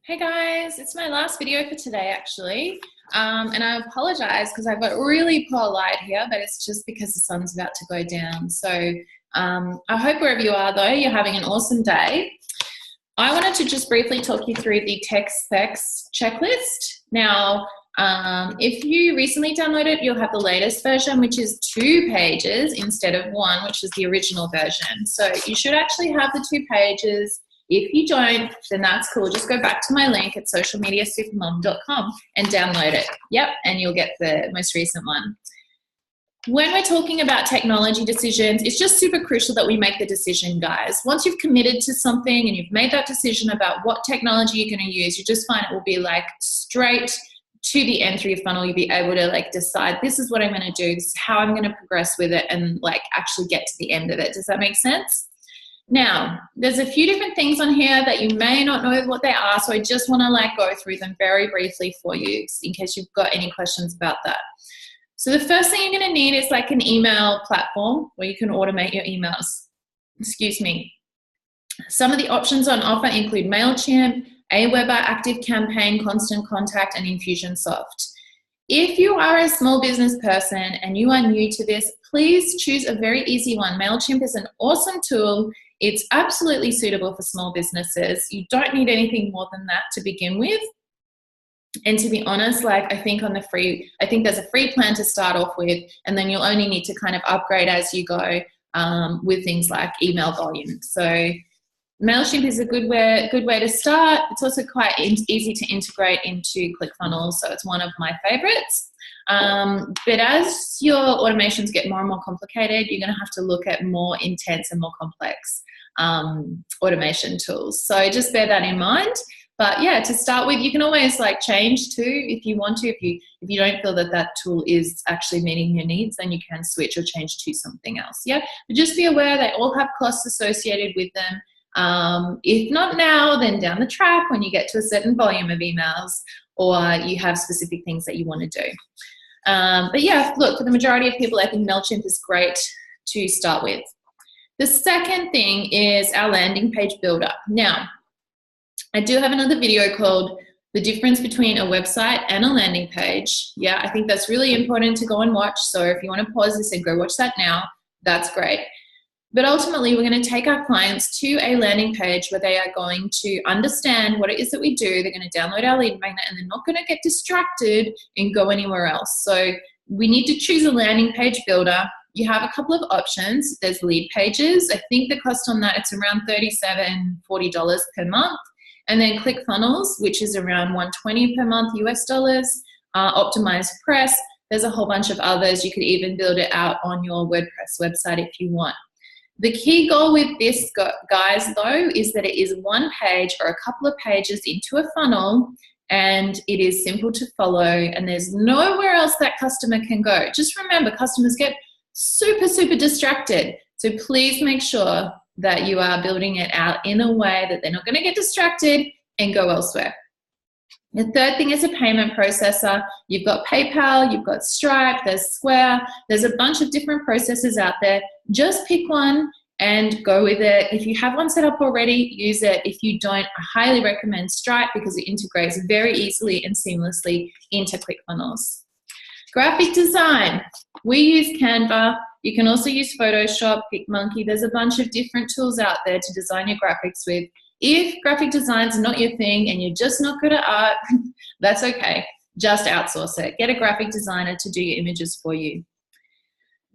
Hey guys, it's my last video for today actually. And I apologize because I've got really poor light here, but it's just because the sun's about to go down. So I hope wherever you are though, you're having an awesome day. I wanted to just briefly talk you through the tech specs checklist. Now, if you recently downloaded it, you'll have the latest version, which is 2 pages instead of 1, which is the original version. So you should actually have the 2 pages. If you don't, then that's cool. Just go back to my link at socialmediasupermom.com and download it. Yep, and you'll get the most recent one. When we're talking about technology decisions, it's just super crucial that we make the decision, guys. Once you've committed to something and you've made that decision about what technology you're going to use, you just find it will be like straight to the end through your funnel. You'll be able to like decide, this is what I'm going to do, this is how I'm going to progress with it, and like actually get to the end of it. Does that make sense? Now, there's a few different things on here that you may not know what they are, so I just want to like go through them very briefly for you in case you've got any questions about that. So the first thing you're going to need is like an email platform where you can automate your emails. Excuse me. Some of the options on offer include MailChimp, Aweber, ActiveCampaign, Constant Contact, and Infusionsoft. If you are a small business person and you are new to this, please choose a very easy one. MailChimp is an awesome tool. It's absolutely suitable for small businesses. You don't need anything more than that to begin with. And to be honest, like I think there's a free plan to start off with, and then you'll only need to kind of upgrade as you go with things like email volume. So MailChimp is a good way to start. It's also quite easy to integrate into ClickFunnels, so it's one of my favorites. But as your automations get more and more complicated, you're going to have to look at more intense and more complex automation tools. So just bear that in mind. But yeah, to start with, you can always like change too if you want to. If you don't feel that that tool is actually meeting your needs, then you can switch or change to something else. Yeah, but just be aware they all have costs associated with them. If not now, then down the track when you get to a certain volume of emails or you have specific things that you want to do. But yeah, look, for the majority of people, I think MailChimp is great to start with. The second thing is our landing page builder. Now, I do have another video called The Difference Between a Website and a Landing Page. Yeah, I think that's really important to go and watch. So if you want to pause this and go watch that now, that's great. But ultimately, we're going to take our clients to a landing page where they are going to understand what it is that we do. They're going to download our lead magnet and they're not going to get distracted and go anywhere else. So we need to choose a landing page builder. You have a couple of options. There's lead pages. I think the cost on that, it's around $37, $40 per month. And then ClickFunnels, which is around $120 per month US dollars. Optimized Press. There's a whole bunch of others. You could even build it out on your WordPress website if you want. The key goal with this, guys, though, is that it is one page or a couple of pages into a funnel, and it is simple to follow, and there's nowhere else that customer can go. Just remember, customers get super, super distracted. So please make sure that you are building it out in a way that they're not going to get distracted and go elsewhere. The third thing is a payment processor. You've got PayPal, you've got Stripe, there's Square, there's a bunch of different processors out there. Just pick one and go with it. If you have one set up already, use it. If you don't, I highly recommend Stripe because it integrates very easily and seamlessly into ClickFunnels. Graphic design. We use Canva. You can also use Photoshop, PicMonkey. There's a bunch of different tools out there to design your graphics with. If graphic design is not your thing and you're just not good at art, that's okay. Just outsource it. Get a graphic designer to do your images for you.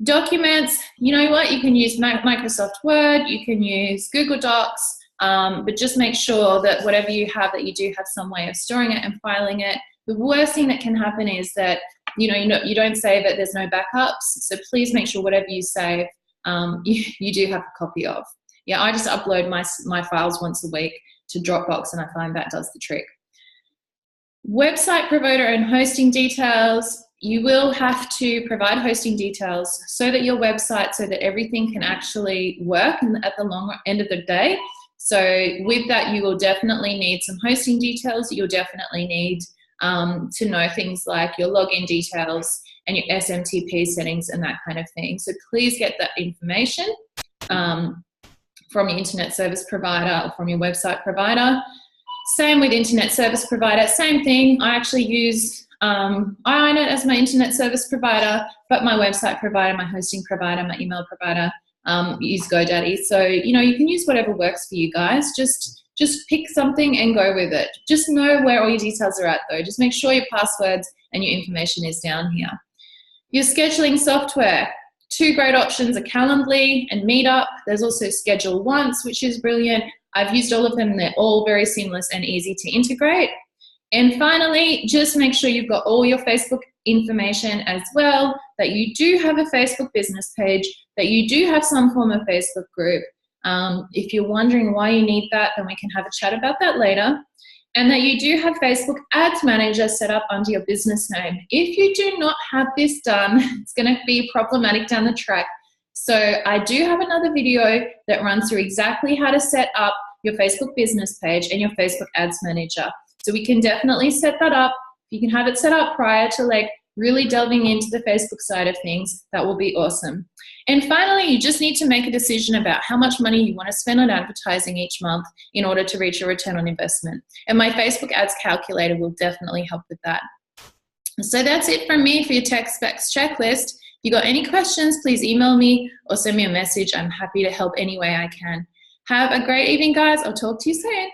Documents, you know what? You can use Microsoft Word, you can use Google Docs, but just make sure that whatever you have, that you do have some way of storing it and filing it. The worst thing that can happen is that you don't save it, there's no backups. So please make sure whatever you save, you do have a copy of. Yeah, I just upload my files once a week to Dropbox, and I find that does the trick. Website provider and hosting details. You will have to provide hosting details so that your website, so that everything can actually work at the long end of the day. So with that, you will definitely need some hosting details. You'll definitely need to know things like your login details and your SMTP settings and that kind of thing. So please get that information from your internet service provider or from your website provider. Same with internet service provider, same thing. I actually use iiNet as my internet service provider, but my website provider, my hosting provider, my email provider, use GoDaddy. So, you know, you can use whatever works for you guys. Just pick something and go with it. Just know where all your details are at though. Just make sure your passwords and your information is down here. Your scheduling software. 2 great options are Calendly and Meetup. There's also Schedule Once, which is brilliant. I've used all of them. They're all very seamless and easy to integrate. And finally, just make sure you've got all your Facebook information as well, that you do have a Facebook business page, that you do have some form of Facebook group. If you're wondering why you need that, then we can have a chat about that later. And that you do have Facebook Ads Manager set up under your business name. If you do not have this done, it's going to be problematic down the track. So I do have another video that runs through exactly how to set up your Facebook business page and your Facebook Ads Manager. So we can definitely set that up. If you can have it set up prior to like really delving into the Facebook side of things, that will be awesome. And finally, you just need to make a decision about how much money you want to spend on advertising each month in order to reach a return on investment. And my Facebook ads calculator will definitely help with that. So that's it from me for your tech specs checklist. If you got any questions, please email me or send me a message. I'm happy to help any way I can. Have a great evening, guys. I'll talk to you soon.